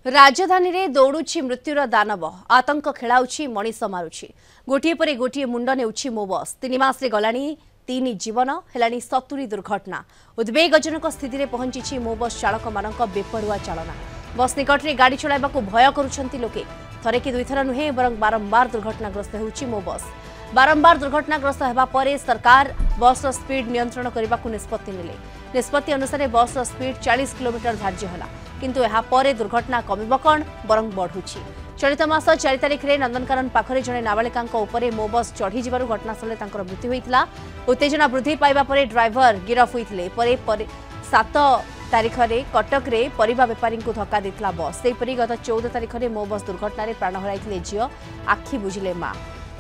राजधानी रे दौड़ुछि मृत्युर दानव आतंक खेलाउछि मनीष मारुछि गोटे पर गोटे मुंड नेउछि मो बस 3 मास रे गलानी 3 जीवन हेलानी 70 दुर्घटना उद्वेगजनक स्थिति रे पहुंची मो बस चालक मानक बेपरुआ चालना बस निकट रे गाड़ी चलाइबा को भय करूछंती लोके थरे कि दुईथर नुहे बरं बारंबार दुर्घटनाग्रस्त होउछि मो बस बारंबार दुर्घटनाग्रस्त हेबा परे सरकार बस स्पीड नियंत्रण करबा को निष्पत्ति नेले निष्पत्ति अनुसार बस स्पीड 40 किलोमीटर धार्य होला किंतु एहा परे दुर्घटना कमिब कौन बरं बढ़ुछि चलित मास 4 तारिख रे नंदनकानन पाखरे जने नाबालिकांक उपरे मो बस चढ़ी जिबारु घटनास्थले तांकर मृत्यु होइतला उत्तेजना वृद्धि पाइबा परे ड्राइवर गिरफ होइतले परे 7 तारिख रे कटक रे परिबा व्यापारी को धक्का देतला बस सेपरि गत 14 तारिख रे मो बस दुर्घटना रे प्राण हराइतले जियो आखि बुझिले मां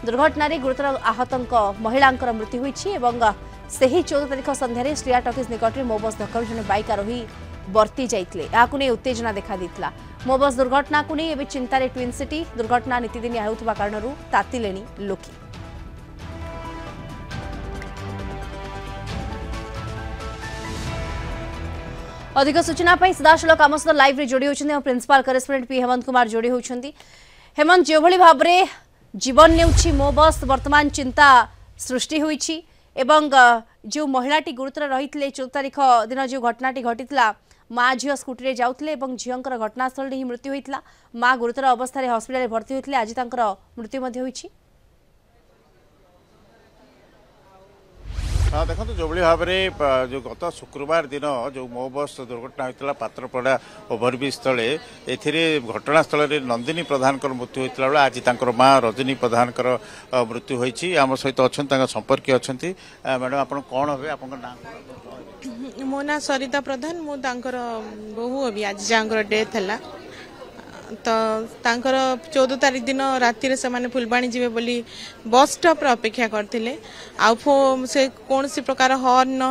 दुर्घटना रे गुरुतर आहतंक महिलांकर मृत्यु होइछि एवं सेही 14 तारिख संध्यारे श्रिया टॉकीज निकट रे मो बस धक्का जने बाइक आरोही बर्ती जाइतले याकु ने उत्तेजना देखा दितला मो बस दुर्घटना को नहीं एबे चिंता रे ट्विन सिटी दुर्घटना नीतिदिन हेउथबा कारणरू तातिलेनी लोके अधिक सूचना पाई सदाशलक आम सहित लाइव रे जोड़ी होछन्ती principal correspondent P Hemant Kumar जोड़ी होछन्ती हेमंत जो भली भाव रे जीवन नेउछि मो बस वर्तमान चिंता सृष्टि होईछि एवं जो महिलाटी गुरुतर रही 14 तारिख दिन जो घटनाटी घटीला माँ झील स्कूटी जाऊले झीलर घटनास्थल ही मृत्यु होता माँ गुरुतर अवस्था हस्पिटाल भर्ती होते आज मृत्यु होती हाँ देखो जो भाव में जो गत शुक्रवार दिन जो मो बस दुर्घटना होता पात्रपड़ा ओभरब्रिज तले घटनास्थल नंदिनी प्रधान मृत्यु होता बेले आज माँ रजनी प्रधान मृत्यु होती आम सहित अच्छा संपर्क अच्छा मैडम आप कौन हे आप मो ना सरिता प्रधान मु बहु अभी आज जहाँ डेथ है तो 14 तारिख दिन राति से माने फुलबाणी जीवे बोली बस स्टॉप रे अपेक्षा करथिले आ से कौन सी प्रकार हॉर्न न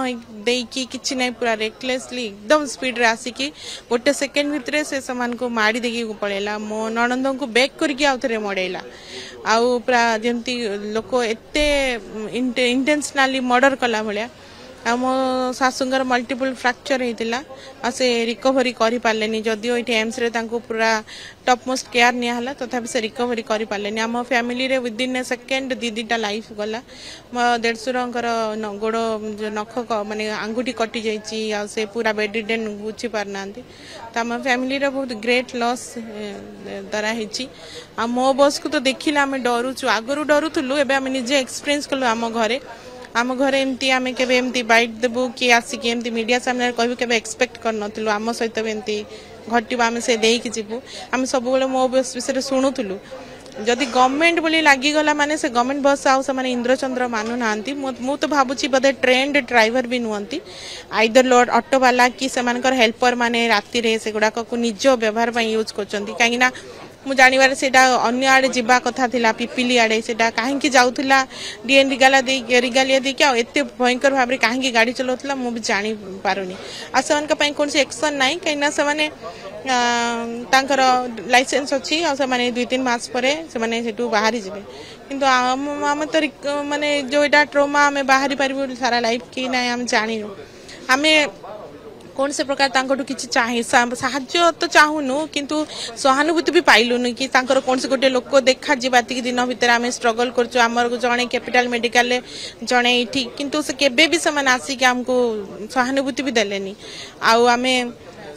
देकी किछि नै पूरा रेकलेसली एकदम स्पीड रे आसिकी गोटे सेकेंड भितरे से समान को मारी देकी पळेला मो ननंद को बैक करके आउथरे मडेला आउ पूरा जेमती लोक एते इंटेंशनली मर्डर कला भलिया आम शाशुंगर मल्टीपल फ्रैक्चर होता से रिकवरी करि पारलेनी जदियो ये एम्स रे तांको पूरा टॉप मोस्ट केयर नियाला तथापि से रिकवरी करि पारलेनी आम फैमिली रे विदिन ए सेकेंड दीदीटा लाइफ गला मो देढ़शुरंकर गोड़ जो नख माने आंगुठी कटि जाइछि आ से पूरा बेडिडेन बुझी पारनांती त आम फैमिली रे बहुत ग्रेट लॉस दरा हिछि आ मो बस को तो देखिला आम डरुछु आगरु डरुथुलु एबे आम निजे एक्सपीरियंस कलु आम घरे एमती आम के एमती बाइट देबू कि आसिक एमती मीडिया सामने कहू के एक्सपेक्ट कर नथिलु आम सहित एमती घटिबा आम से देकी जीवु आम सब मो बस विषय शुणुलु जदि गवर्नमेंट बोली लागिगला माने से गवर्नमेंट बस आउ से माने इंद्रचंद्र मानु नांती मु तो भाबुची बदे ट्रेंड ड्राइवर भी नुहंती आइदर लोड ऑटो वाला कि सेमानकर हेल्पर माने राति रे से गुडा को निज व्यवहार पई यूज करचंती काईना मु जानिबार सेटा अन्य आड़े जीवा कथा थिला पिपिली आड़े सेटा काहेकि जाउथिला डीएन रिगालिया दे क्या एते भयंकर भाव रे काहेकि गाड़ी चलाउथिला मु भी जानि पारुनी आ सेवन का पई कोन से एक्शन नाही कहिना से माने तांकर लाइसेंस अछि आ से माने 2-3 मास परे से माने सेटू बाहरी जिवे किंतु हम तो माने जो एटा ट्रोमा हमें बाहरी पारिबो सारा लाइफ कि नाही हम जानिनो हमें कौन से प्रकार तांकटू किछि चाहे साहाଯ୍य तो चाहूनु किंतु सहानुभूति भी पाइलुनु कि तांकर कौन से गोटे लोक देखा जीवाती कि दिन भितर आम स्ट्रगल करछु हमर जणे कैपिटल मेडिकल ले जणे इठी किंतु से केबे भी समान आसी कि हमको सहानुभूति भी देलेनी आउ आमे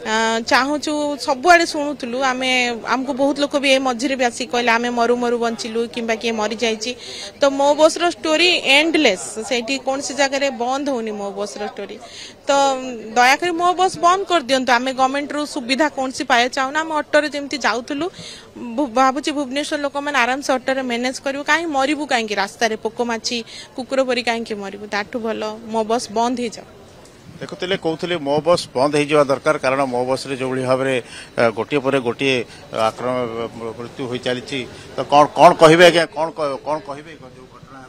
चाहूचु सबुआड़े शुणुलु आम आमको बहुत लोक भी मझे भी आसिक कहले आम मरु मरु बंचिलु कि किए मरी जाइए तो मो बस रो स्टोरी एंडलेस से कौन सी जगह बंद होनी मो बस रो स्टोरी तो दयाकोरी मो बस बंद कर दिंतु आम गवर्नमेंट रू सुविधा कौन सी पाए चाहूना आम अटोरे जमी जाऊलु भावुची भुवनेश्वर लोक मैंने आराम से अटोरे मैनेज करूँ कहीं मरबू कहीं रास्तार पोकमाछी कुकुर परी कहीं मरबू ताठू भल मो बस बंद हो जाओ देखुले कहते मो बस बंद हो दरकार कारण मो बस रे जो भाव में गोटे पर गोटे आक्रमण मृत्यु हो चली तो कौन कौन कहे आज्ञा कौन कहे जो घटना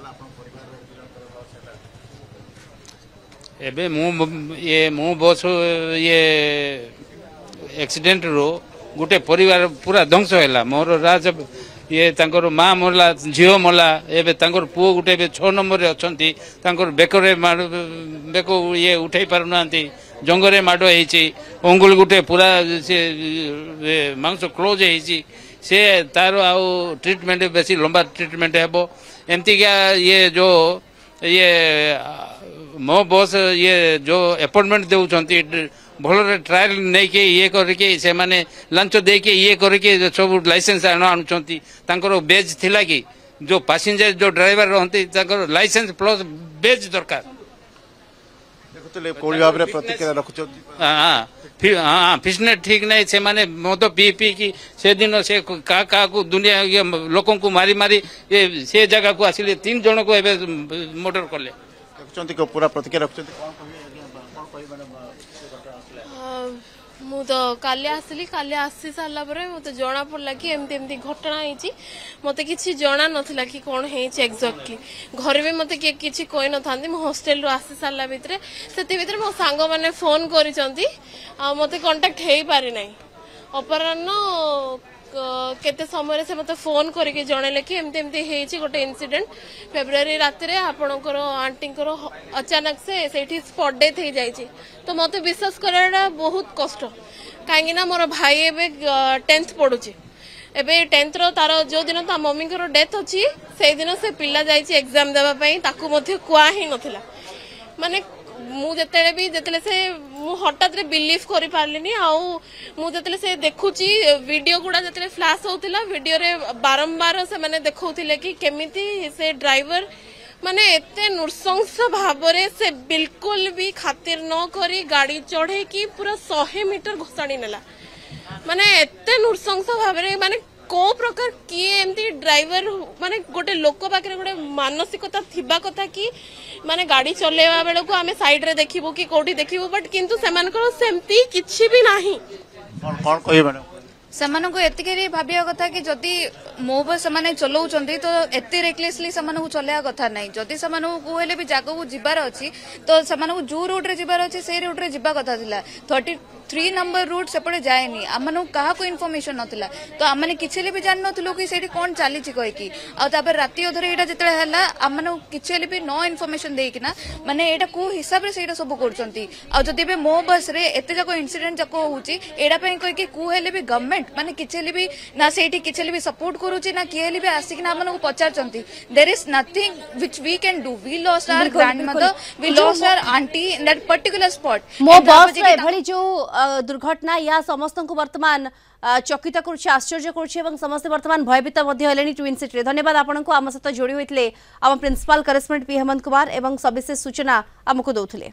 एबे मो बस ये एक्सीडेंट रो गोटे परिवार पूरा ध्वंस है मोर राज ये तांकर माँ मरला झील मरला एबे तांकर पुओ गोटे 6 नंबर रे अछंती तांकर बेकरे बेक ये उठाई पारु नांती जंगरे माड़ होती अंगुल गुटे पूरा से मांस क्लोज होती से तार आउ ट्रीटमेंट बेसी लंबा ट्रीटमेंट हेबो एमती क्या ये जो ये मो बस ये जो अपॉइंटमेंट देउछंती भल ट्रायल नहीं के ये करके से माने लंच दे के ये करके सब लाइसेंस आणुछंती तांकर बेज थिला कि जो पैसेंजर जो ड्राइवर रहंती तांकर लाइसेंस प्लस बेज दरकार देखुले कोई भाव रे प्रतिक्रिया रखुछंती हाँ हाँ फिटनेस ठीक नहीं से माने मद पी पी कि से दिन से का को दुनिया ये लोकों को मारी मारी ये से जगह को आसिले 3 जन को एबे मर्डर करले देखुछंती को पूरा प्रतिक्रिया रखुछंती कोन कहि माने मु तो काली आसली काली आसी सारा पर मत जना पड़ा कि एमती एमती घटना होती मत कि जना नाला कि कौन है एक्जाक्टली घर भी मत किए किसी कही न था हॉस्टेल आसी सारा भितर से मो सांग मैंने फोन कर मत कांटेक्ट हो पारि ना अपराह्न केते समय से मत फोन करके जनइले कि एमती एमती गोटे इनसीडेंट फेब्रुआरी रात आपणकर आंटी अचानक से स्पॉट डेथ हो जाए तो मत विश्वास कराटा बहुत कष्ट कहीं मोर भाई एवं 10th पढ़ुची एबे 10th तार जो दिन ता मम्मी डेथ अच्छी से दिन से पिला जाइए एग्जाम देवाई कुआ ही नाला माने मुझे से हठात बिलीव कर पार्लिनी आते से देखुची वीडियो गुड़ा जो फ्लाश होता वीडियो रे बारंबार से मैंने देखते कि केमिति से ड्राइवर माने एते नृशंस भाव से बिल्कुल भी खातिर न करी गाड़ी चढ़े कि पूरा 100 मीटर घोषाणी नेला माने एते नृशंस भाव माने को प्रकार किए एमती ड्राइवर माने गोटे लोक पाखे गोटे मानसिकता थिबा कथा कि माने गाड़ी चलेवा बेले को आमे साइड रे देखिबो कि कोठी देखिबो बट किंतु सेमानकर सेमती किछि भी नाही कोन कहि माने सेमानन को एतिके भाबिया कथा कि जदि मो बस माने चलाउचंती तो एते रेकलेसली सेमानन को चलेया कथा नाही जदि सेमानन को हेले भी जागो को जिबार अछि तो सेमानन को जो रूट रे जिबार अछि से रूट रे जिबा कथा थिला 33 नंबर रूट सेपटे जाएनी आमन कहा को इनफॉरमेशन नथिला तो आमने किछले भी जान नथलो कि सेठी कोन चाली छि कहि कि आ तापर राती अधरे एटा जतले हला आमन किछले भी नो इनफॉरमेशन देई कि ना माने एटा को हिसाब रे सेटा सब करचंती आ जदि बे मो बस रे एते जाको इंसिडेंट जाको होची एडा पई कहि कि को हेले भी गवर्नमेंट माने किछले भी ना सेठी किछले भी सपोर्ट करूची ना किहेले भी आसी कि ना आमन को पचारचंती there is nothing which we can do we lost our grandmother we lost our aunty in that particular spot मो बस रे भली जो दुर्घटना या समस्त को वर्तमान चकित करुच्छे आश्चर्य करुच्छे समस्त वर्तमान भयभीत ट्विन सिटी धन्यवाद आपन को आम सहित जोड़ी होते आम principal correspondent P Hemant Kumar एवं सविशेष सूचना आमको दौले।